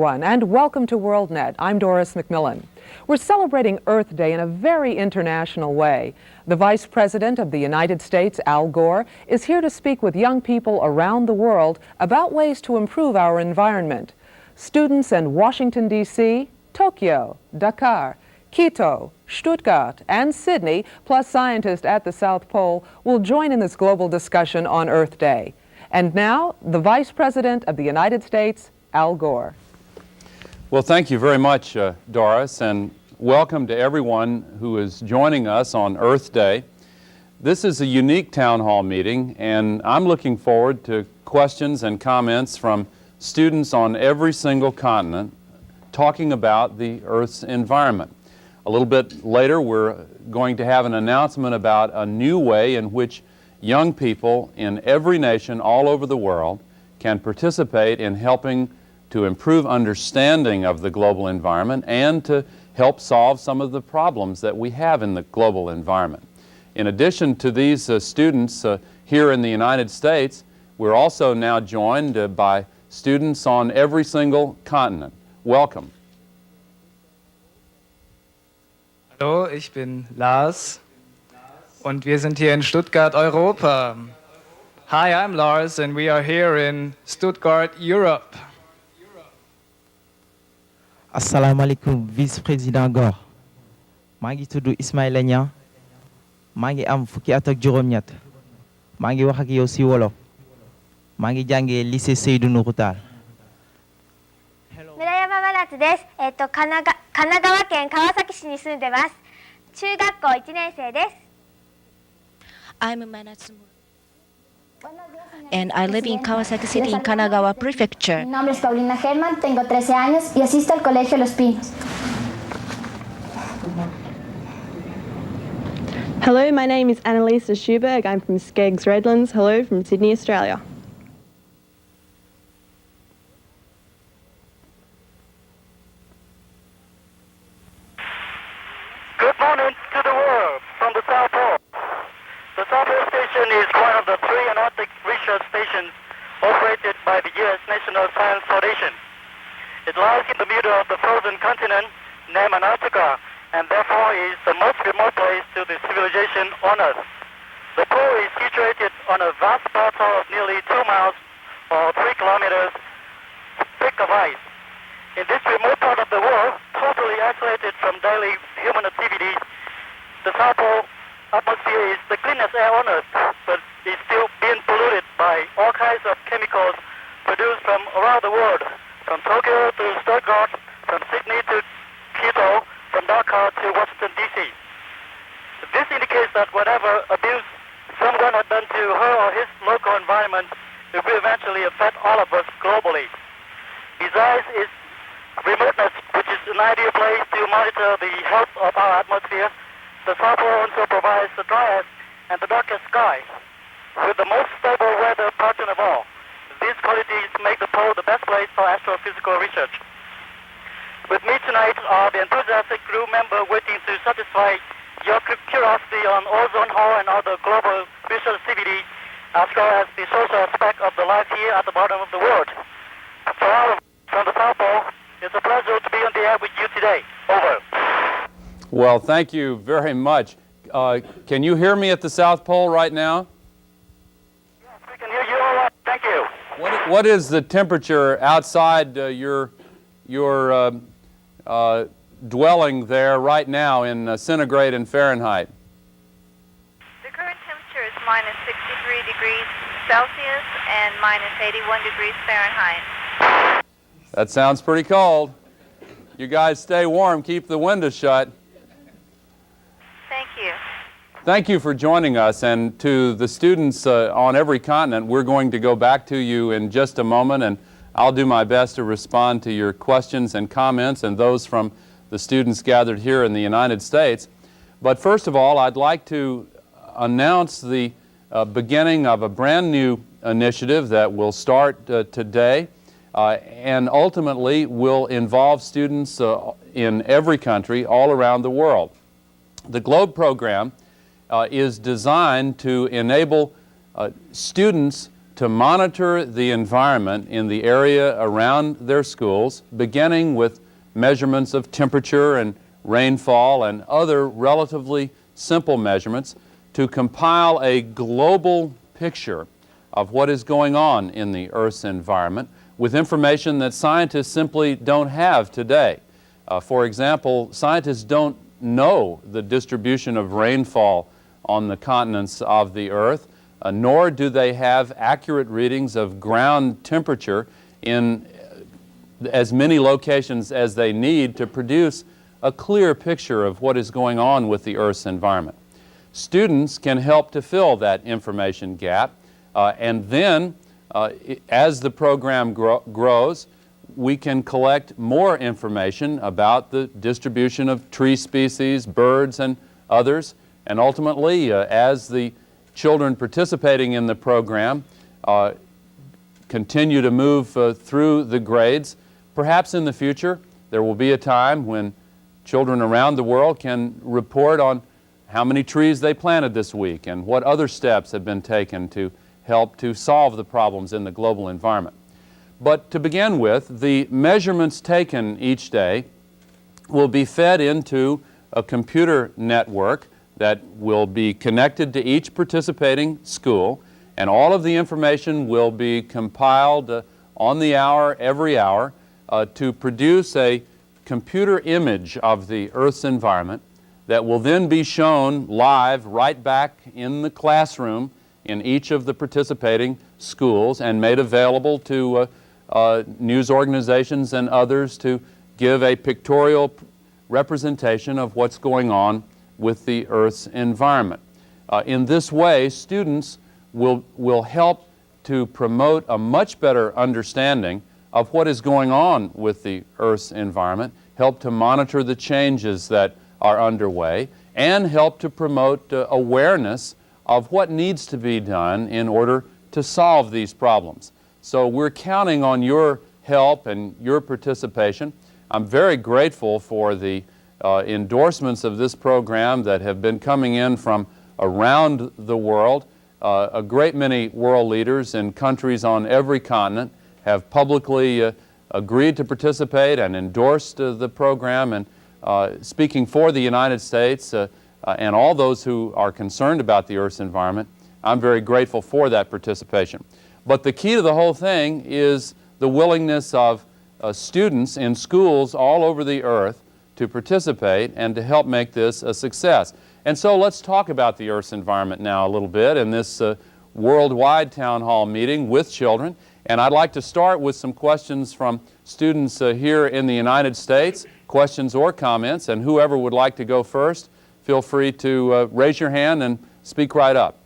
everyone, and welcome to Worldnet. I'm Doris McMillan. We're celebrating Earth Day in a very international way. The Vice President of the United States, Al Gore, is here to speak with young people around the world about ways to improve our environment. Students in Washington, D.C., Tokyo, Dakar, Quito, Stuttgart, and Sydney, plus scientists at the South Pole, will join in this global discussion on Earth Day. And now, the Vice President of the United States, Al Gore. Well, thank you very much, Doris, and welcome to everyone who is joining us on Earth Day. This is a unique town hall meeting, and I'm looking forward to questions and comments from students on every single continent talking about the Earth's environment. A little bit later, we're going to have an announcement about a new way in which young people in every nation all over the world can participate in helping to improve understanding of the global environment and to help solve some of the problems that we have in the global environment. In addition to these students here in the United States, we're also now joined by students on every single continent. Welcome. Hallo, ich bin Lars und wir sind hier in Stuttgart, Europa. Hi, I'm Lars and we are here in Stuttgart, Europe. Assalamualaikum, Vice-Président Gore. maa ngi tudd Ismaïla Niang maa ngi am fukki at ak juróom-ñett maa ngi wax ak yow si wolof maa ngi jàngee lycée Seydou Nourou Tall. 村山真夏です。神奈川県川崎市に住んでます。中学校1年生です。I'm Manatsumu, and I live in Kawasaki City in Kanagawa Prefecture. Mi nombre es Paulina Germán, tengo 13 años y asisto al Colegio Los Pinos. Hello, my name is Annalisa Schuberg. I'm from Skeggs Redlands. Hello from Sydney, Australia. Good morning to the world from the South Pole. The South Pole Station is one of the three Antarctic research stations operated by the U.S. National Science Foundation. It lies in the middle of the frozen continent named Antarctica, and therefore is the most remote place to the civilization on Earth. The pole is situated on a vast plateau of nearly 2 miles or 3 kilometers thick of ice. In this remote part of the world, totally isolated from daily human activities, the South Pole atmosphere is the cleanest air on Earth, but is still being polluted by all kinds of chemicals produced from around the world, from Tokyo to Stuttgart, from Sydney to Quito, from Dakar to Washington, D.C. This indicates that whatever abuse someone has done to her or his local environment, it will eventually affect all of us globally. Besides its remoteness, which is an ideal place to monitor the health of our atmosphere, the South Pole also provides the driest and the darkest sky, with the most stable weather pattern of all. These qualities make the pole the best place for astrophysical research. With me tonight are the enthusiastic crew member waiting to satisfy your curiosity on ozone hole and other global research activities, as well as the social aspect of the life here at the bottom of the world. For all of us from the South Pole, it's a pleasure to be on the air with you today. Over. Well, thank you very much. Can you hear me at the South Pole right now? Yes, we can hear you all right. Thank you. What is the temperature outside your dwelling there right now in centigrade and Fahrenheit? The current temperature is minus 63 degrees Celsius and minus 81 degrees Fahrenheit. That sounds pretty cold. You guys stay warm, keep the windows shut. Thank you. Thank you for joining us, and to the students on every continent, we're going to go back to you in just a moment, and I'll do my best to respond to your questions and comments and those from the students gathered here in the United States. But first of all, I'd like to announce the beginning of a brand new initiative that will start today and ultimately will involve students in every country all around the world. The GLOBE program is designed to enable students to monitor the environment in the area around their schools, beginning with measurements of temperature and rainfall and other relatively simple measurements, to compile a global picture of what is going on in the Earth's environment with information that scientists simply don't have today. For example, scientists don't know the distribution of rainfall on the continents of the Earth, nor do they have accurate readings of ground temperature in as many locations as they need to produce a clear picture of what is going on with the Earth's environment. Students can help to fill that information gap, and then as the program grows, we can collect more information about the distribution of tree species, birds, and others, and ultimately, as the children participating in the program continue to move through the grades, perhaps in the future there will be a time when children around the world can report on how many trees they planted this week and what other steps have been taken to help to solve the problems in the global environment. But to begin with, the measurements taken each day will be fed into a computer network that will be connected to each participating school, and all of the information will be compiled on the hour, every hour, to produce a computer image of the Earth's environment that will then be shown live right back in the classroom in each of the participating schools and made available to news organizations and others to give a pictorial representation of what's going on with the Earth's environment. In this way, students will help to promote a much better understanding of what is going on with the Earth's environment, help to monitor the changes that are underway, and help to promote awareness of what needs to be done in order to solve these problems. So we're counting on your help and your participation. I'm very grateful for the endorsements of this program that have been coming in from around the world. A great many world leaders in countries on every continent have publicly agreed to participate and endorsed the program, and speaking for the United States and all those who are concerned about the Earth's environment, I'm very grateful for that participation. But the key to the whole thing is the willingness of students in schools all over the Earth to participate and to help make this a success. And so let's talk about the Earth's environment now a little bit in this worldwide town hall meeting with children. And I'd like to start with some questions from students here in the United States, questions or comments, and whoever would like to go first, feel free to raise your hand and speak right up.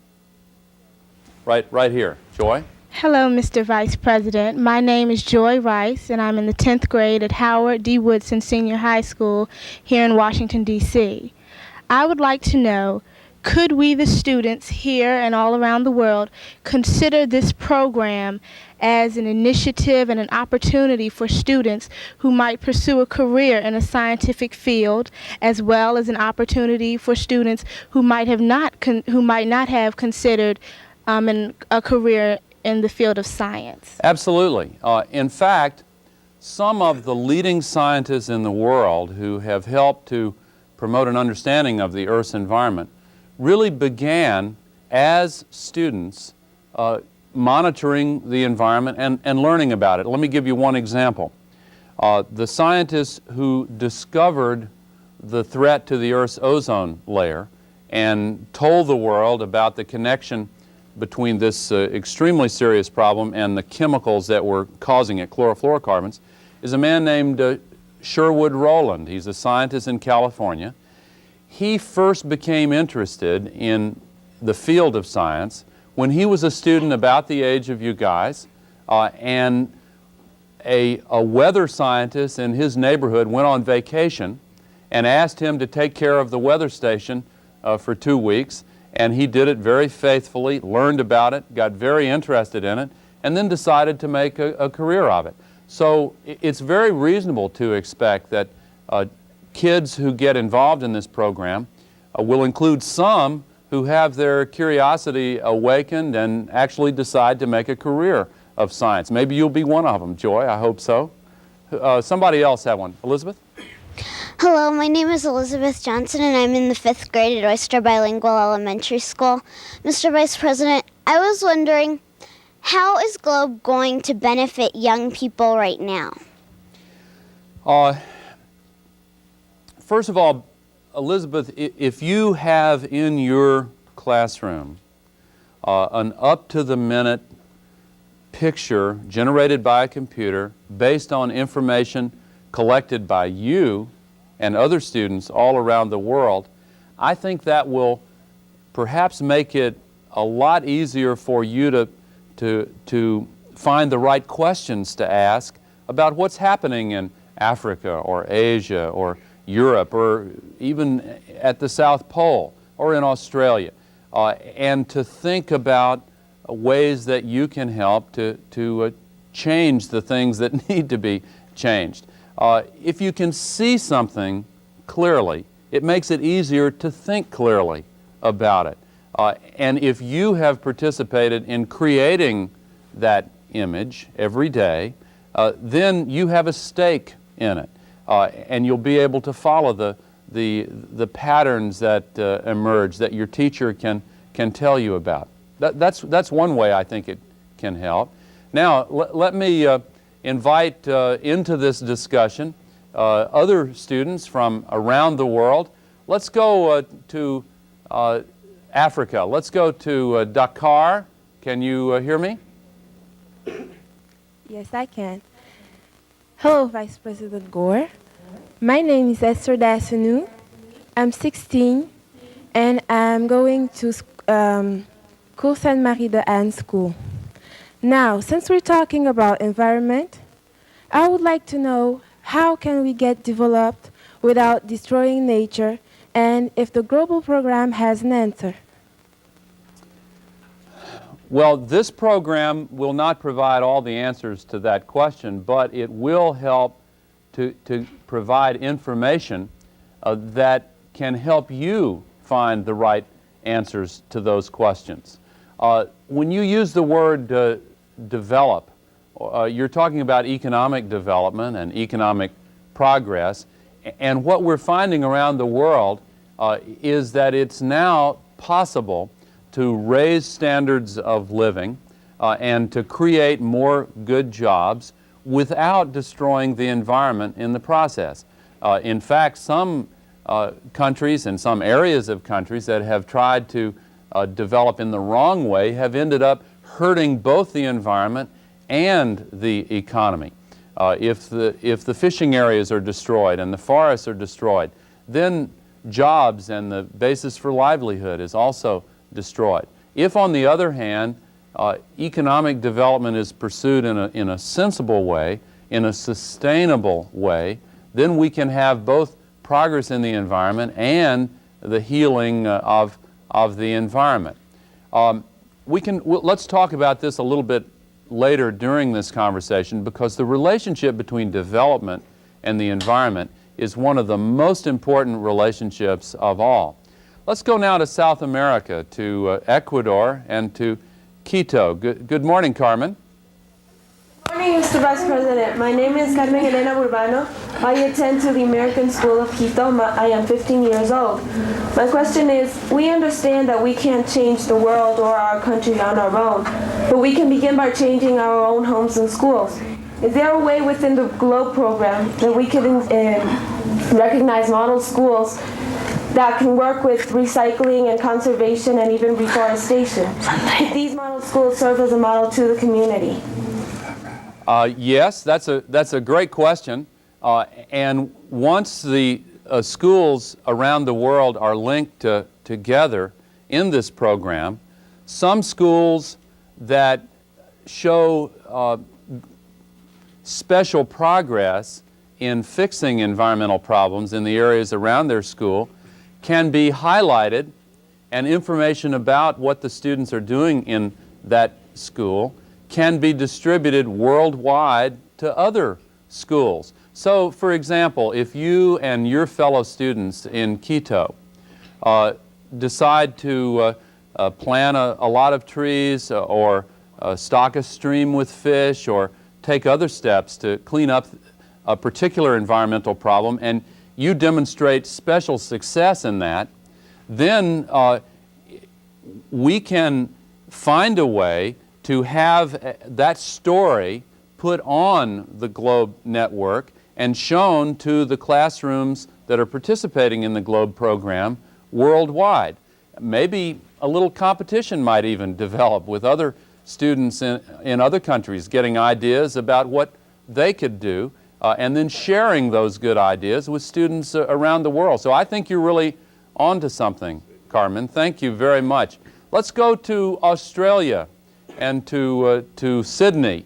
Right here. Joy? Hello, Mr. Vice President. My name is Joy Rice, and I'm in the 10th grade at Howard D. Woodson Senior High School here in Washington, D.C. I would like to know, could we, the students here and all around the world, consider this program as an initiative and an opportunity for students who might pursue a career in a scientific field, as well as an opportunity for students who might not have considered a career in the field of science? Absolutely. In fact, some of the leading scientists in the world who have helped to promote an understanding of the Earth's environment really began as students monitoring the environment and learning about it. Let me give you one example. The scientists who discovered the threat to the Earth's ozone layer and told the world about the connection between this extremely serious problem and the chemicals that were causing it, chlorofluorocarbons, is a man named Sherwood Rowland. He's a scientist in California. He first became interested in the field of science when he was a student about the age of you guys, and a weather scientist in his neighborhood went on vacation and asked him to take care of the weather station for 2 weeks. And he did it very faithfully, learned about it, got very interested in it, and then decided to make a career of it. So it's very reasonable to expect that kids who get involved in this program will include some who have their curiosity awakened and actually decide to make a career of science. Maybe you'll be one of them, Joy. I hope so. Somebody else have one. Elizabeth? Hello, my name is Elizabeth Johnson, and I'm in the 5th grade at Oyster Bilingual Elementary School. Mr. Vice President, I was wondering, how is GLOBE going to benefit young people right now? First of all, Elizabeth, if you have in your classroom an up-to-the-minute picture generated by a computer based on information collected by you and other students all around the world, I think that will perhaps make it a lot easier for you to find the right questions to ask about what's happening in Africa or Asia or Europe or even at the South Pole or in Australia, and to think about ways that you can help to change the things that need to be changed. If you can see something clearly, it makes it easier to think clearly about it. And if you have participated in creating that image every day, then you have a stake in it. And you'll be able to follow the patterns that emerge that your teacher can tell you about. That's one way I think it can help. Now, let me invite into this discussion other students from around the world. Let's go to Africa. Let's go to Dakar. Can you hear me? Yes, I can. Hello, Vice President Gore. My name is Esther Dassanu. I'm 16, and I'm going to Cour Sainte-Marie de Anne School. Now, since we're talking about environment, I would like to know how can we get developed without destroying nature, and if the global program has an answer. Well, this program will not provide all the answers to that question, but it will help to provide information that can help you find the right answers to those questions. When you use the word develop, you're talking about economic development and economic progress, and what we're finding around the world is that it's now possible to raise standards of living and to create more good jobs without destroying the environment in the process. In fact, some countries and some areas of countries that have tried to develop in the wrong way have ended up hurting both the environment and the economy. If the fishing areas are destroyed and the forests are destroyed, then jobs and the basis for livelihood is also destroyed. If, on the other hand, economic development is pursued in a sensible way, in a sustainable way, then we can have both progress in the environment and the healing of the environment. Let's talk about this a little bit later during this conversation, because the relationship between development and the environment is one of the most important relationships of all. Let's go now to South America, to Ecuador and to Quito. Good morning, Carmen. Good morning, Mr. Vice President. My name is Carmen Elena Urbano. I attend to the American School of Quito. I am 15 years old. My question is, we understand that we can't change the world or our country on our own, but we can begin by changing our own homes and schools. Is there a way within the GLOBE program that we can recognize model schools that can work with recycling and conservation and even reforestation? Could these model schools serve as a model to the community? Yes, that's a great question. And once the schools around the world are linked together in this program, some schools that show special progress in fixing environmental problems in the areas around their school can be highlighted, and information about what the students are doing in that school can be distributed worldwide to other schools. So, for example, if you and your fellow students in Quito decide to plant a lot of trees or stock a stream with fish or take other steps to clean up a particular environmental problem, and you demonstrate special success in that, then we can find a way to have that story put on the Globe network and shown to the classrooms that are participating in the Globe program worldwide. Maybe a little competition might even develop with other students in other countries getting ideas about what they could do and then sharing those good ideas with students around the world. So I think you're really onto something, Carmen. Thank you very much. Let's go to Australia and to Sydney.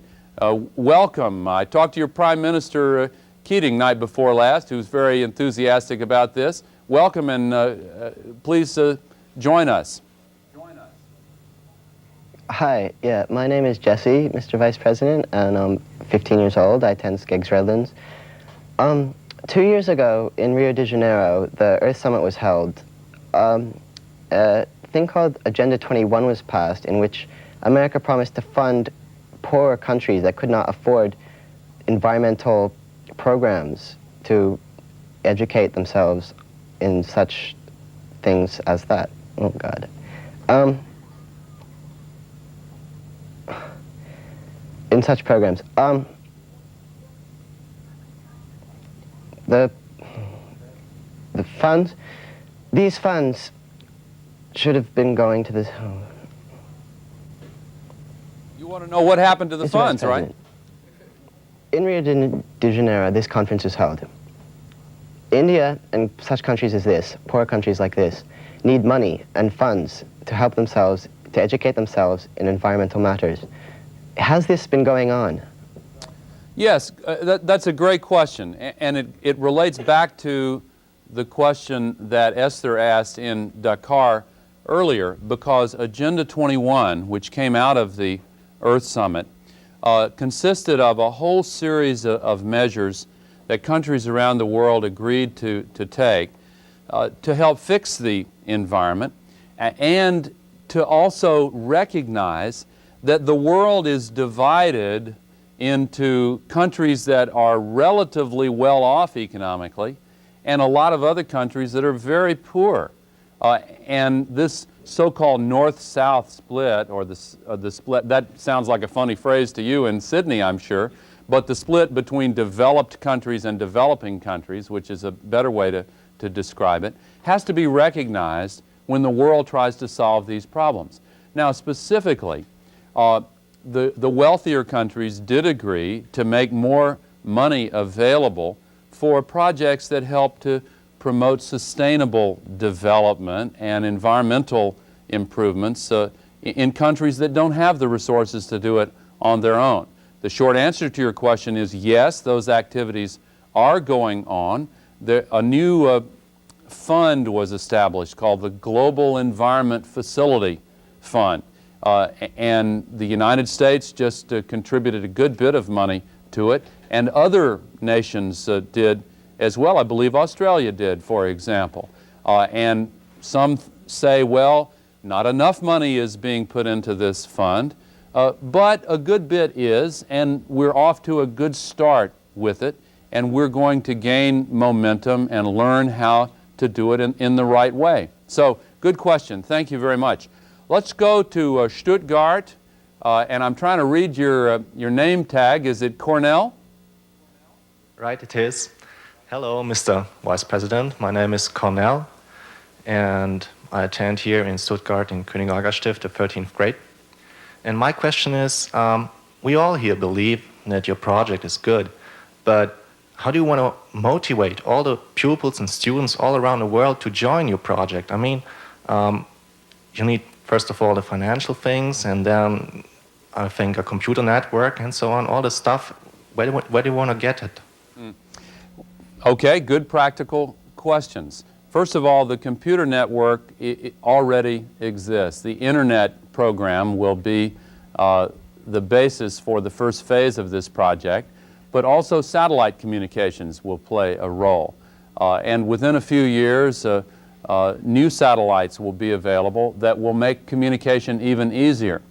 Welcome. I talked to your Prime Minister Keating night before last, who's very enthusiastic about this. Welcome, and please join us. Hi, yeah, my name is Jesse, Mr. Vice President, and I'm 15 years old. I attend Skeggs Redlands. 2 years ago in Rio de Janeiro, the Earth Summit was held. A thing called Agenda 21 was passed, in which America promised to fund poorer countries that could not afford environmental programs to educate themselves in such things as that. Oh, God. In such programs. The funds, these funds should have been going to this. You want to know what happened to the funds, right? In Rio de Janeiro, this conference was held. India and such countries as this, poor countries like this, need money and funds to help themselves, to educate themselves in environmental matters. Has this been going on? Yes, that's a great question, and it relates back to the question that Esther asked in Dakar earlier, because Agenda 21, which came out of the Earth Summit, consisted of a whole series of measures that countries around the world agreed to take to help fix the environment and to also recognize that the world is divided into countries that are relatively well off economically and a lot of other countries that are very poor. And this so-called north-south split, or the split, that sounds like a funny phrase to you in Sydney, I'm sure, but the split between developed countries and developing countries, which is a better way to describe it, has to be recognized when the world tries to solve these problems. Now, specifically, the wealthier countries did agree to make more money available for projects that help to promote sustainable development and environmental improvements in countries that don't have the resources to do it on their own. The short answer to your question is yes, those activities are going on. A new fund was established called the Global Environment Facility Fund. And the United States just contributed a good bit of money to it, and other nations did as well. I believe Australia did, for example. And some say, well, not enough money is being put into this fund, but a good bit is, and we're off to a good start with it, and we're going to gain momentum and learn how to do it in the right way. So, good question. Thank you very much. Let's go to Stuttgart, and I'm trying to read your name tag. Is it Cornell? Right, it is. Hello, Mr. Vice President. My name is Cornell, and I attend here in Stuttgart in Königsberger the 13th grade. And my question is, we all here believe that your project is good, but how do you want to motivate all the pupils and students all around the world to join your project? I mean, you need, first of all, the financial things, and then I think a computer network and so on, all the stuff. Where do you want to get it? Okay, good practical questions. First of all, the computer network already exists. The Internet program will be the basis for the first phase of this project, but also satellite communications will play a role. And within a few years, new satellites will be available that will make communication even easier.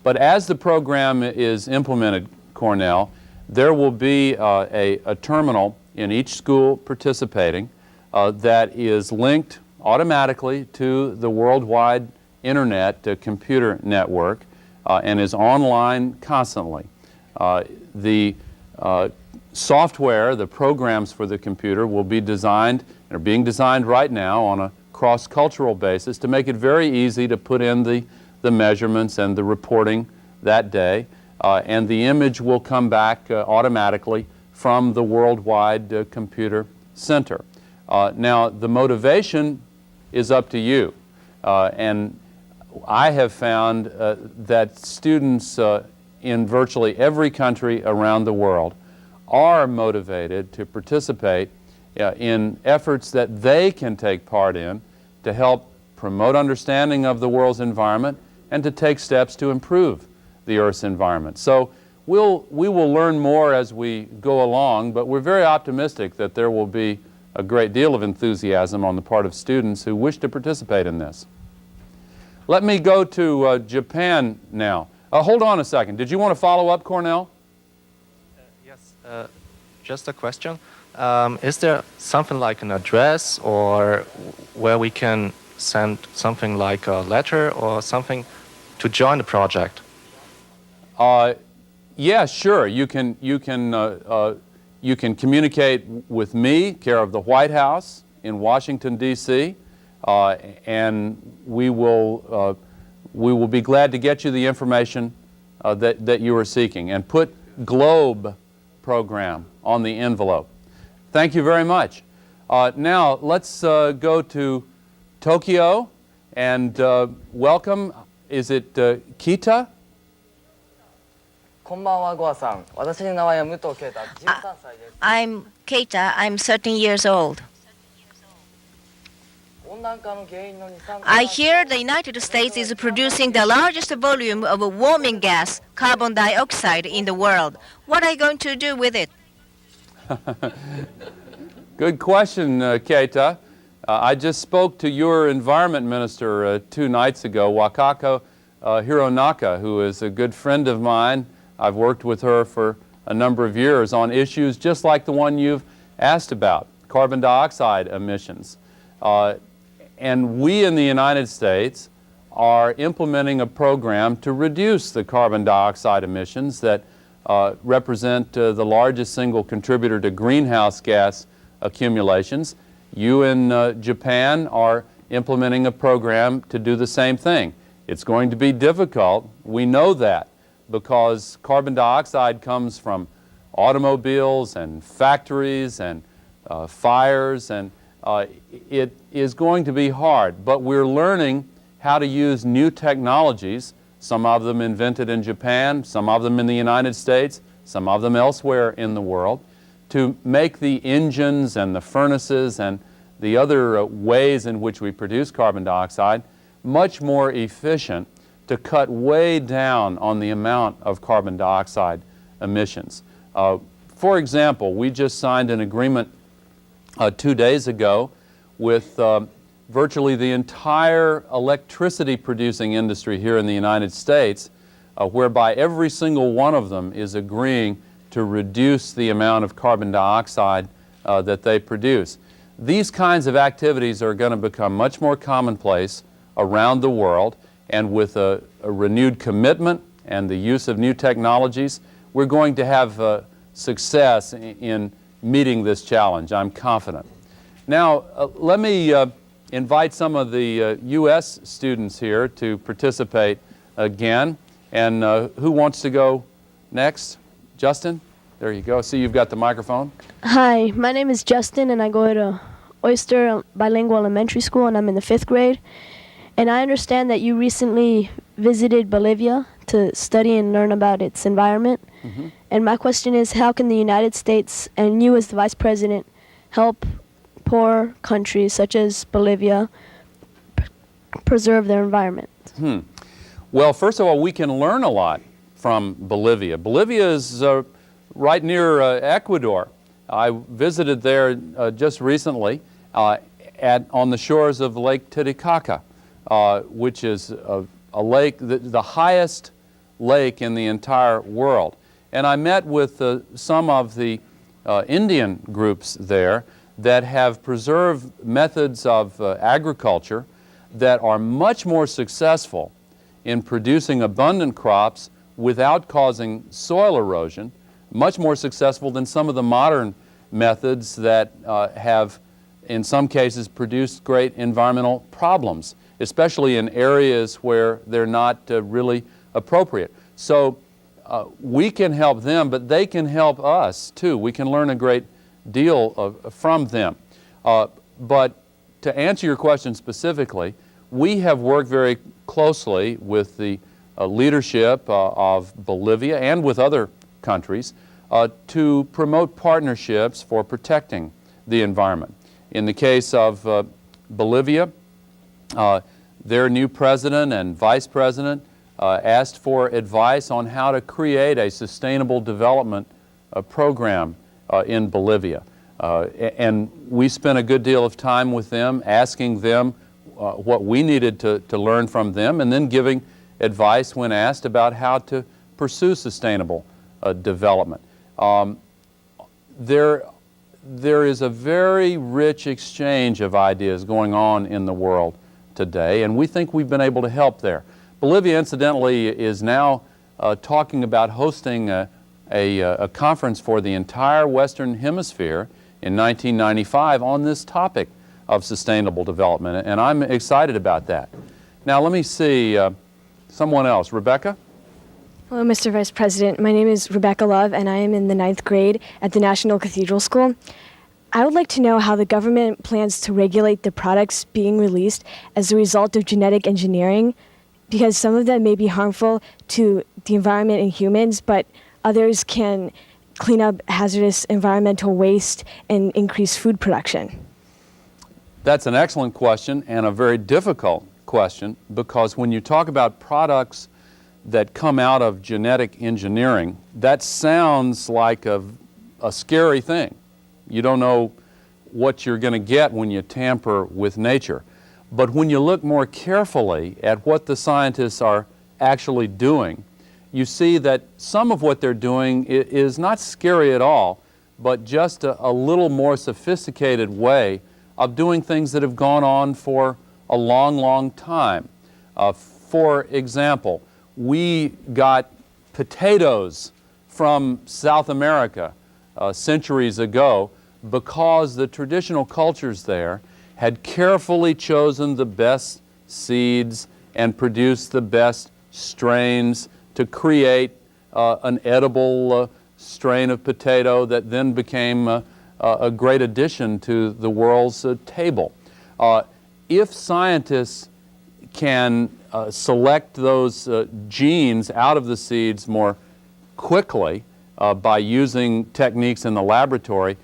But as the program is implemented, Cornell, there will be a terminal in each school participating that is linked automatically to the worldwide internet computer network and is online constantly. The software, the programs for the computer will be designed, and are being designed right now on a cross-cultural basis to make it very easy to put in the measurements and the reporting that day, and the image will come back automatically from the worldwide computer center. Now, the motivation is up to you, and I have found that students in virtually every country around the world are motivated to participate in efforts that they can take part in to help promote understanding of the world's environment and to take steps to improve the Earth's environment. So we will learn more as we go along, but we're very optimistic that there will be a great deal of enthusiasm on the part of students who wish to participate in this. Let me go to Japan now. Hold on a second. Did you want to follow up, Cornell? Yes, just a question. Is there something like an address or where we can send something like a letter or something to join the project? Yeah, sure. You can communicate with me, care of the White House in Washington, D.C., and we will be glad to get you the information that you are seeking, and put GLOBE program on the envelope. Thank you very much. Now let's go to Tokyo and welcome. Is it Kita? こんばんは、ゴアさん。私の名前は武藤啓太、13歳です。I'm Keita. I'm 13 years old. 温暖化の原因の二酸化 I hear the United States is producing the largest volume of a warming gas, carbon dioxide, in the world. What are you going to do with it? Good question, Keita. I just spoke to your environment minister 2 nights ago, Wakako Hironaka, who is a good friend of mine. I've worked with her for a number of years on issues just like the one you've asked about, carbon dioxide emissions. And we in the United States are implementing a program to reduce the carbon dioxide emissions that represent the largest single contributor to greenhouse gas accumulations. You in Japan are implementing a program to do the same thing. It's going to be difficult, we know that, because carbon dioxide comes from automobiles and factories and fires, and it is going to be hard. But we're learning how to use new technologies, some of them invented in Japan, some of them in the United States, some of them elsewhere in the world, to make the engines and the furnaces and the other ways in which we produce carbon dioxide much more efficient, to cut way down on the amount of carbon dioxide emissions. For example, we just signed an agreement 2 days ago with virtually the entire electricity producing industry here in the United States, whereby every single one of them is agreeing to reduce the amount of carbon dioxide that they produce. These kinds of activities are going to become much more commonplace around the world, and with a renewed commitment and the use of new technologies, we're going to have success in meeting this challenge. I'm confident. Now, let me invite some of the U.S. students here to participate again. And who wants to go next? Justin? There you go. See, you've got the microphone. Hi, my name is Justin, and I go to Oyster Bilingual Elementary School, and I'm in the 5th grade. And I understand that you recently visited Bolivia to study and learn about its environment. Mm-hmm. And my question is, how can the United States and you as the Vice President help poor countries such as Bolivia preserve their environment? Well, first of all, we can learn a lot from Bolivia. Bolivia is right near Ecuador. I visited there just recently, on the shores of Lake Titicaca, which is a lake, the highest lake in the entire world. And I met with some of the Indian groups there that have preserved methods of agriculture that are much more successful in producing abundant crops without causing soil erosion, much more successful than some of the modern methods that have, in some cases, produced great environmental problems, especially in areas where they're not really appropriate. So we can help them, but they can help us too. We can learn a great deal from them. But to answer your question specifically, we have worked very closely with the leadership of Bolivia and with other countries to promote partnerships for protecting the environment. In the case of Bolivia, their new president and vice president asked for advice on how to create a sustainable development program in Bolivia. And we spent a good deal of time with them, asking them what we needed to learn from them, and then giving advice when asked about how to pursue sustainable development. There is a very rich exchange of ideas going on in the world today, and we think we've been able to help there. Bolivia, incidentally, is now talking about hosting a conference for the entire Western Hemisphere in 1995 on this topic of sustainable development, and I'm excited about that. Now let me see, someone else. Rebecca? Hello, Mr. Vice President. My name is Rebecca Love, and I am in the 9th grade at the National Cathedral School. I would like to know how the government plans to regulate the products being released as a result of genetic engineering, because some of them may be harmful to the environment and humans, but others can clean up hazardous environmental waste and increase food production. That's an excellent question and a very difficult question, because when you talk about products that come out of genetic engineering, that sounds like a scary thing. You don't know what you're going to get when you tamper with nature. But when you look more carefully at what the scientists are actually doing, you see that some of what they're doing is not scary at all, but just a little more sophisticated way of doing things that have gone on for a long, long time. For example, we got potatoes from South America centuries ago because the traditional cultures there had carefully chosen the best seeds and produced the best strains to create an edible strain of potato that then became a great addition to the world's table. If scientists can select those genes out of the seeds more quickly by using techniques in the laboratory,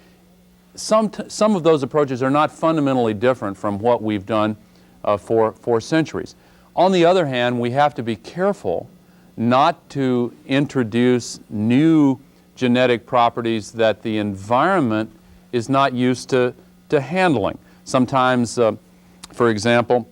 some of those approaches are not fundamentally different from what we've done for centuries. On the other hand, we have to be careful not to introduce new genetic properties that the environment is not used to handling. Sometimes, for example,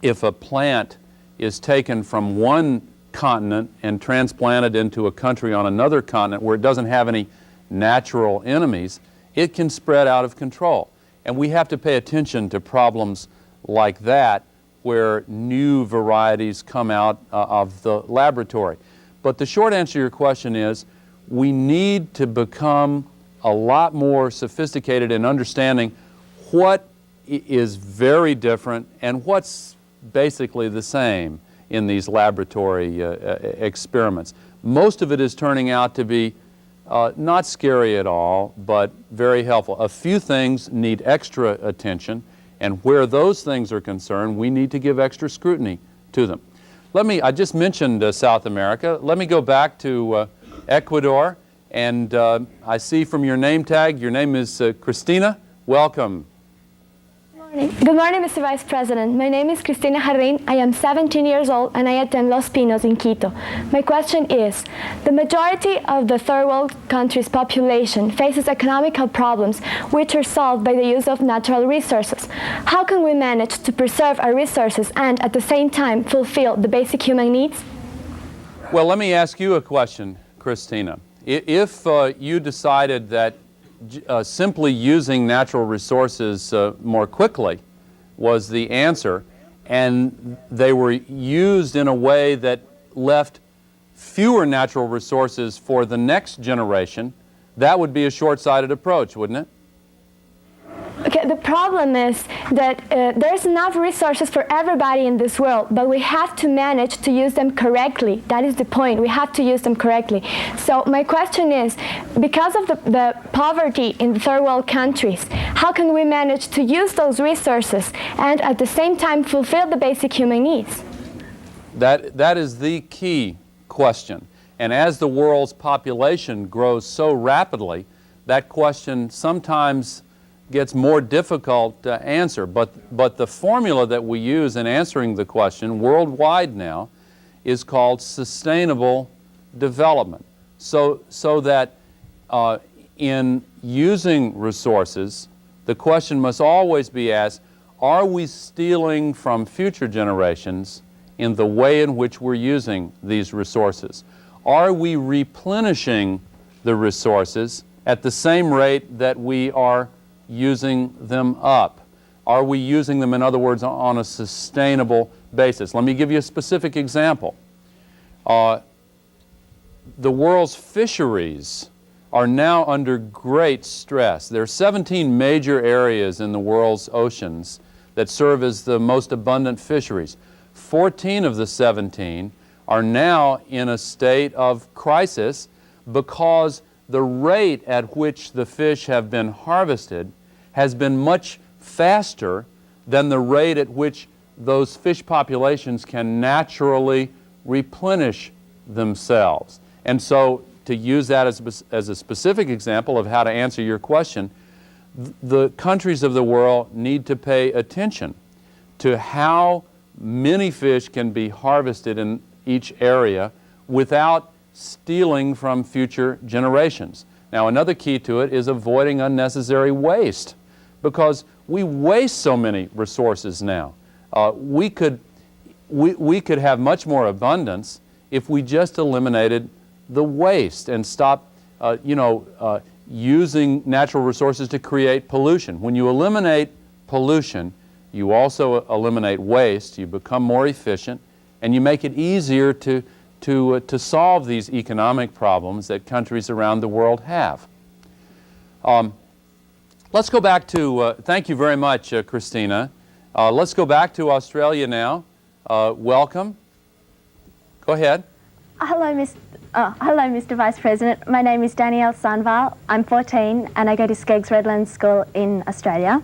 if a plant is taken from one continent and transplanted into a country on another continent where it doesn't have any natural enemies, it can spread out of control. And we have to pay attention to problems like that where new varieties come out of the laboratory. But the short answer to your question is we need to become a lot more sophisticated in understanding what is very different and what's basically the same in these laboratory experiments. Most of it is turning out to be not scary at all, but very helpful. A few things need extra attention, and where those things are concerned, we need to give extra scrutiny to them. I just mentioned South America. Let me go back to Ecuador, and I see from your name tag, your name is Christina. Welcome. Hello, Good morning, Mr. Vice President. My name is Cristina Jarrin. I am 17 years old and I attend Los Pinos in Quito. My question is, the majority of the third world countries' population faces economical problems which are solved by the use of natural resources. How can we manage to preserve our resources and at the same time fulfill the basic human needs? Well, let me ask you a question, Christina. If you decided that simply using natural resources more quickly was the answer, and they were used in a way that left fewer natural resources for the next generation, that would be a short-sighted approach, wouldn't it? Okay, the problem is that there's enough resources for everybody in this world, but we have to manage to use them correctly. That is the point. We have to use them correctly. So my question is, because of the poverty in the third world countries, how can we manage to use those resources and at the same time fulfill the basic human needs? That is the key question. And as the world's population grows so rapidly, that question sometimes gets more difficult to answer. But the formula that we use in answering the question worldwide now is called sustainable development. So that in using resources, the question must always be asked, are we stealing from future generations in the way in which we're using these resources? Are we replenishing the resources at the same rate that we are using them up? Are we using them, in other words, on a sustainable basis? Let me give you a specific example. The world's fisheries are now under great stress. There are 17 major areas in the world's oceans that serve as the most abundant fisheries. 14 of the 17 are now in a state of crisis because the rate at which the fish have been harvested has been much faster than the rate at which those fish populations can naturally replenish themselves. And so, to use that as a specific example of how to answer your question, the countries of the world need to pay attention to how many fish can be harvested in each area without stealing from future generations. Now, another key to it is avoiding unnecessary waste, because we waste so many resources now. We could have much more abundance if we just eliminated the waste and stopped using natural resources to create pollution. When you eliminate pollution, you also eliminate waste, you become more efficient, and you make it easier to solve these economic problems that countries around the world have. Let's go back to, thank you very much, Christina. Let's go back to Australia now. Welcome. Go ahead. Hello, Mr. Vice President. My name is Danielle Sanval. I'm 14 and I go to Skeggs Redlands School in Australia.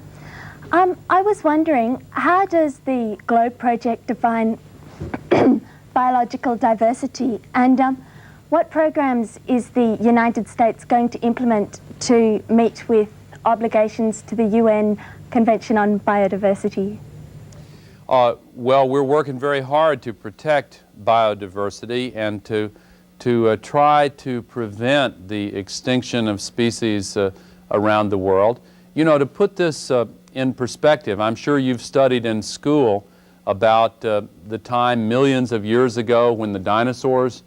I was wondering, how does the GLOBE project define biological diversity, and what programs is the United States going to implement to meet with obligations to the UN Convention on Biodiversity? Well, we're working very hard to protect biodiversity and to try to prevent the extinction of species around the world. You know, to put this in perspective, I'm sure you've studied in school about the time millions of years ago when the dinosaurs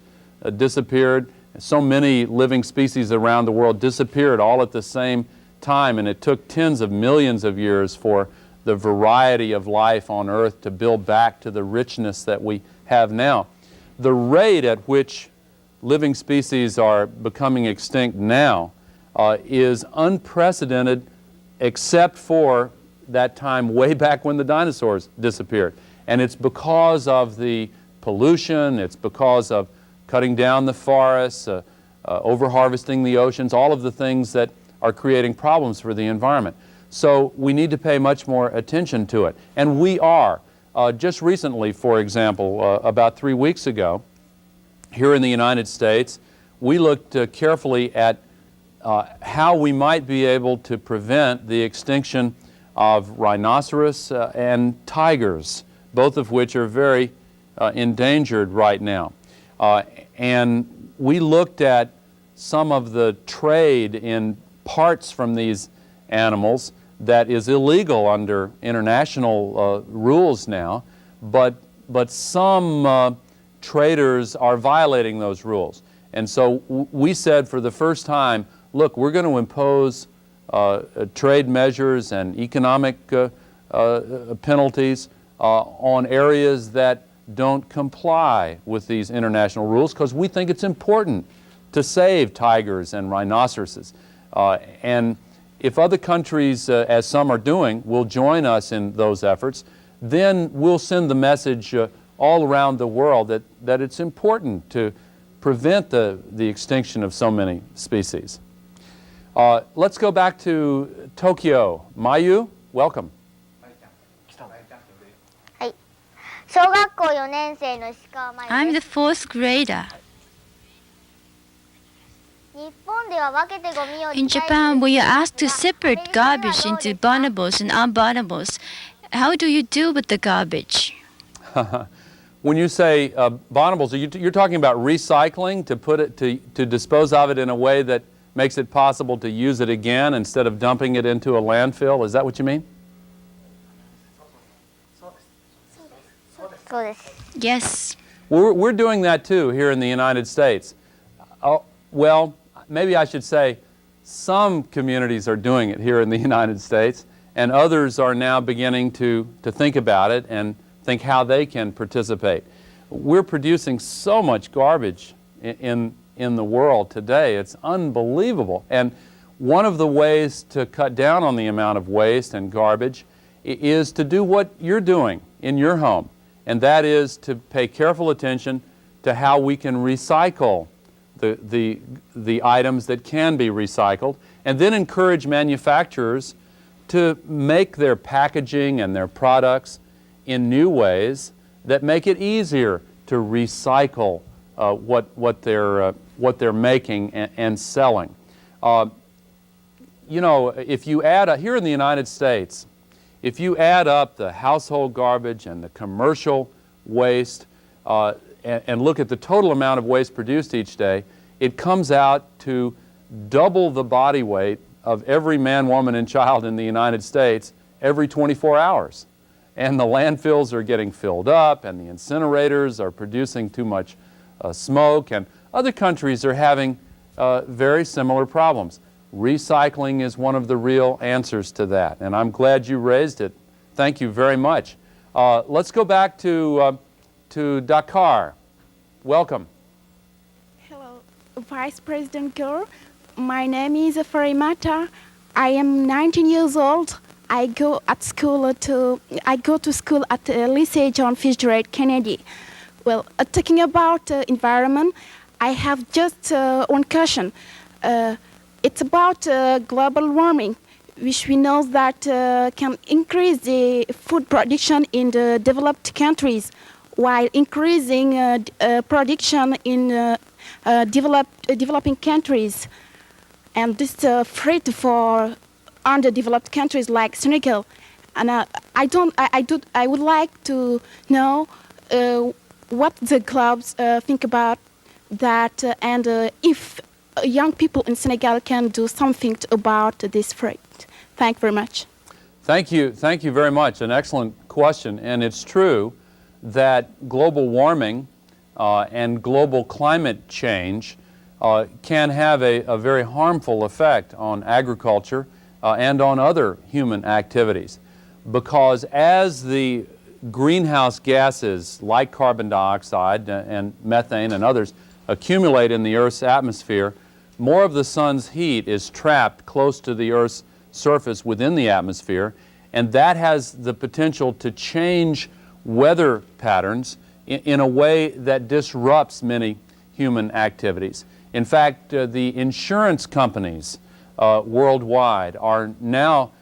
disappeared. So many living species around the world disappeared all at the same time, and it took tens of millions of years for the variety of life on Earth to build back to the richness that we have now. The rate at which living species are becoming extinct now is unprecedented, except for that time way back when the dinosaurs disappeared. And it's because of the pollution, it's because of cutting down the forests, over-harvesting the oceans, all of the things that are creating problems for the environment. So we need to pay much more attention to it. And we are. Just recently, for example, about 3 weeks ago, here in the United States, we looked carefully at how we might be able to prevent the extinction of rhinoceros and tigers, both of which are very endangered right now. And we looked at some of the trade in parts from these animals that is illegal under international rules now, but some traders are violating those rules. And so we said for the first time, look, we're going to impose trade measures and economic penalties on areas that don't comply with these international rules, because we think it's important to save tigers and rhinoceroses. And if other countries, as some are doing, will join us in those efforts, then we'll send the message all around the world that it's important to prevent the extinction of so many species. Let's go back to Tokyo. Mayu, welcome. 小学校4年生の石川真 I'm 由 the です fourth grader. 日本では分けてゴミを In Japan, we are asked to separate garbage into burnables and unburnables. How do you deal with the garbage? When you say burnables, you're talking about recycling, to put it to dispose of it in a way that makes it possible to use it again instead of dumping it into a landfill. Is that what you mean? そうです Yes. We're doing that too here in the United States. Well, maybe I should say some communities are doing it here in the United States, and others are now beginning to think about it and think how they can participate. We're producing so much garbage in the world today. It's unbelievable. And one of the ways to cut down on the amount of waste and garbage is to do what you're doing in your home, and that is to pay careful attention to how we can recycle the items that can be recycled, and then encourage manufacturers to make their packaging and their products in new ways that make it easier to recycle what they're making and selling. You know, if you add here in the United States, if you add up the household garbage and the commercial waste and look at the total amount of waste produced each day, it comes out to double the body weight of every man, woman, and child in the United States every 24 hours. And the landfills are getting filled up, and the incinerators are producing too much smoke, and other countries are having very similar problems. Recycling is one of the real answers to that, and I'm glad you raised it. Thank you very much. Let's go back to Dakar. Welcome. Hello, Vice President Gore. My name is Farimata. I am 19 years old. I go to school at Lycée John Fitzgerald Kennedy. Well, talking about environment, I have just one question. It's about global warming, which we know that can increase the food production in the developed countries, while increasing production in developing countries. And this is a threat for underdeveloped countries like Senegal. And I would like to know what the clubs think about that, and if young people in Senegal can do something about this threat. Thank you very much. Thank you very much. An excellent question. And it's true that global warming and global climate change can have a very harmful effect on agriculture and on other human activities. Because as the greenhouse gases like carbon dioxide and methane and others accumulate in the Earth's atmosphere, more of the sun's heat is trapped close to the Earth's surface within the atmosphere, and that has the potential to change weather patterns in a way that disrupts many human activities. In fact, the insurance companies worldwide are now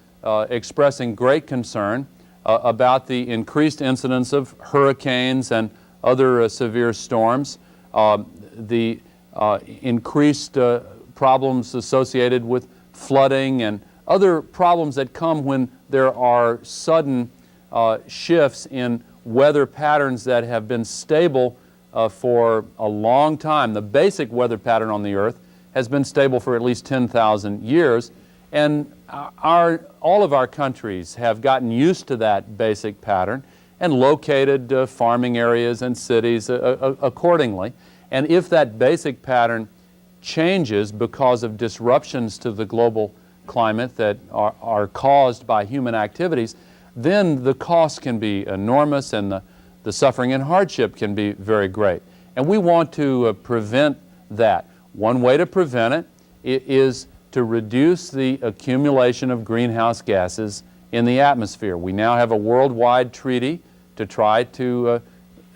expressing great concern about the increased incidence of hurricanes and other severe storms, the increased problems associated with flooding and other problems that come when there are sudden shifts in weather patterns that have been stable for a long time. The basic weather pattern on the Earth has been stable for at least 10,000 years, and all of our countries have gotten used to that basic pattern and located farming areas and cities accordingly. And if that basic pattern changes because of disruptions to the global climate that are caused by human activities, then the cost can be enormous and the suffering and hardship can be very great. And we want to prevent that. One way to prevent it is to reduce the accumulation of greenhouse gases in the atmosphere. We now have a worldwide treaty to try to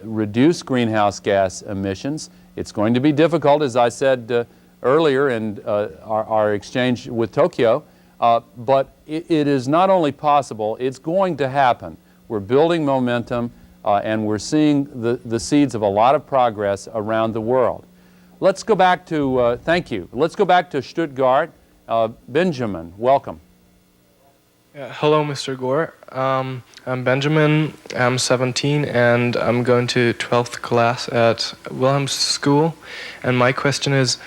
reduce greenhouse gas emissions. It's going to be difficult, as I said earlier in our exchange with Tokyo, but it is not only possible, it's going to happen. We're building momentum and we're seeing the seeds of a lot of progress around the world. Let's go back to, thank you, let's go back to Stuttgart. Benjamin, welcome. Hello, Mr. Gore. I'm Benjamin. I'm 17 and I'm going to 12th class at Wilhelm's School. And my question is,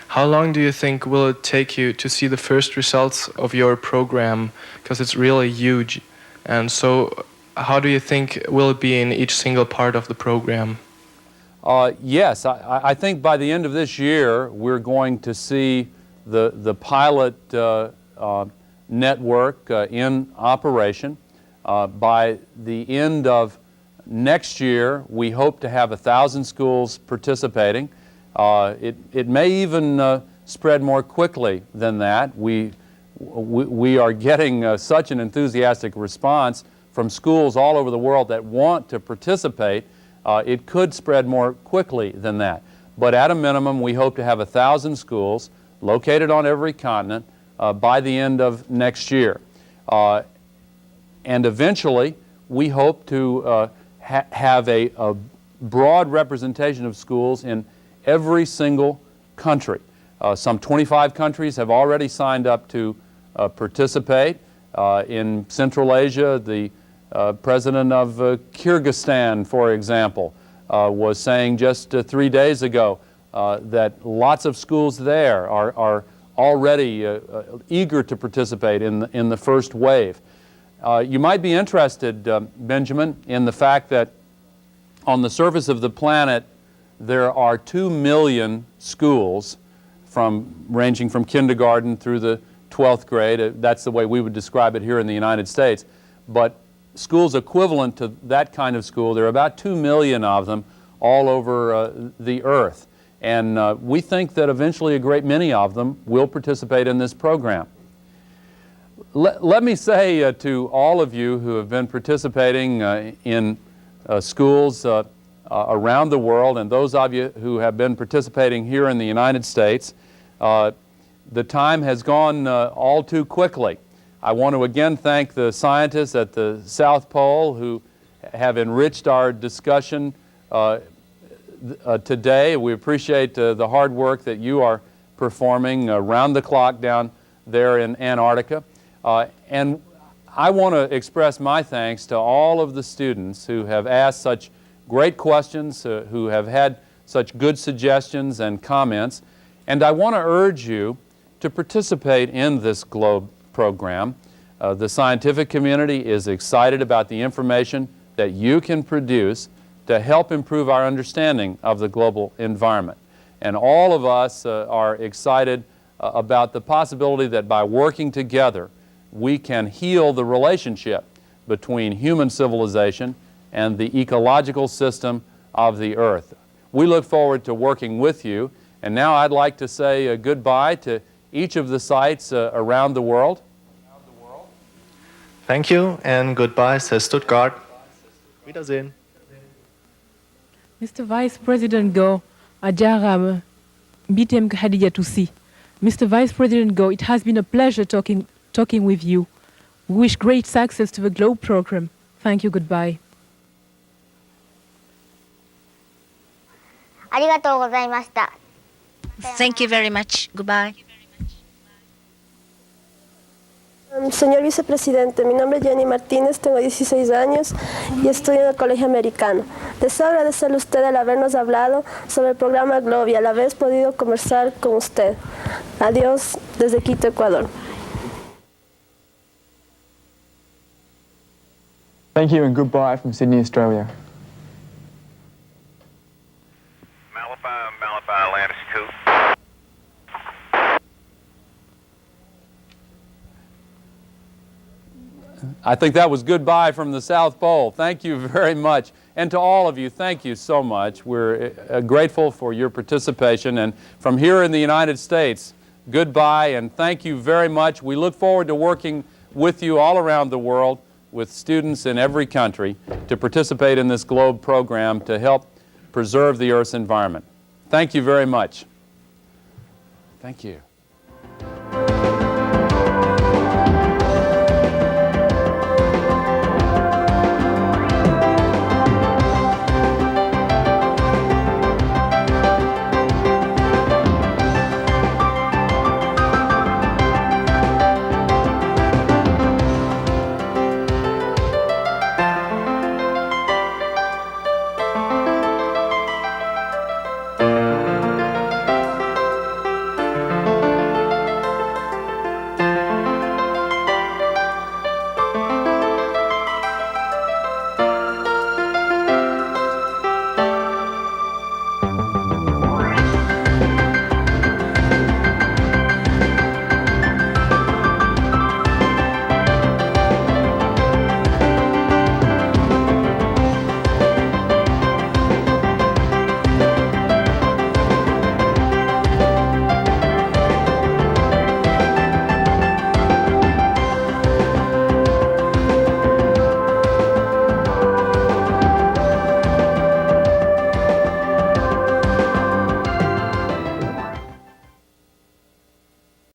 how long do you think will it take you to see the first results of your program? Because it's really huge. And so how do you think will it be in each single part of the program? Yes, I think by the end of this year we're going to see the pilot network in operation. By the end of next year, we hope to have 1,000 schools participating. It may even spread more quickly than that. We are getting such an enthusiastic response from schools all over the world that want to participate. It could spread more quickly than that. But at a minimum, we hope to have 1,000 schools located on every continent by the end of next year. And eventually, we hope to have a broad representation of schools in every single country. Some 25 countries have already signed up to participate. In Central Asia, the president of Kyrgyzstan, for example, was saying just 3 days ago that lots of schools there are already eager to participate in the first wave. You might be interested, Benjamin, in the fact that on the surface of the planet there are 2 million schools ranging from kindergarten through the 12th grade. That's the way we would describe it here in the United States. But schools equivalent to that kind of school, there are about 2 million of them all over the earth. And we think that eventually a great many of them will participate in this program. Let me say to all of you who have been participating in schools around the world, and those of you who have been participating here in the United States, the time has gone all too quickly. I want to again thank the scientists at the South Pole who have enriched our discussion today. We appreciate the hard work that you are performing around the clock down there in Antarctica. And I want to express my thanks to all of the students who have asked such great questions, who have had such good suggestions and comments. And I want to urge you to participate in this GLOBE program. The scientific community is excited about the information that you can produce to help improve our understanding of the global environment. And all of us are excited about the possibility that by working together, we can heal the relationship between human civilization and the ecological system of the earth. We look forward to working with you. And now I'd like to say goodbye to each of the sites around the world. Thank you and goodbye, says Stuttgart. Wiedersehen. Mr. Vice President Gore, ajarama bitem Khadija Tusi. Mr. Vice President Gore, it has been a pleasure talking with you. We wish great success to the GLOBE program. Thank you, goodbye. ありがとうございました。 Thank you very much. Goodbye. Señor vicepresidente, mi nombre es Jenny Martínez, tengo 16 años y estudio en el Colegio Americano. Deseo agradecerle a usted el habernos hablado sobre el programa Globe y a la vez podido conversar con usted. Adiós desde Quito, Ecuador. Thank you and goodbye from Sydney, Australia. Malabar, Atlantis 2. I think that was goodbye from the South Pole. Thank you very much. And to all of you, thank you so much. We're grateful for your participation. And from here in the United States, goodbye and thank you very much. We look forward to working with you all around the world, with students in every country, to participate in this GLOBE program to help preserve the Earth's environment. Thank you very much. Thank you.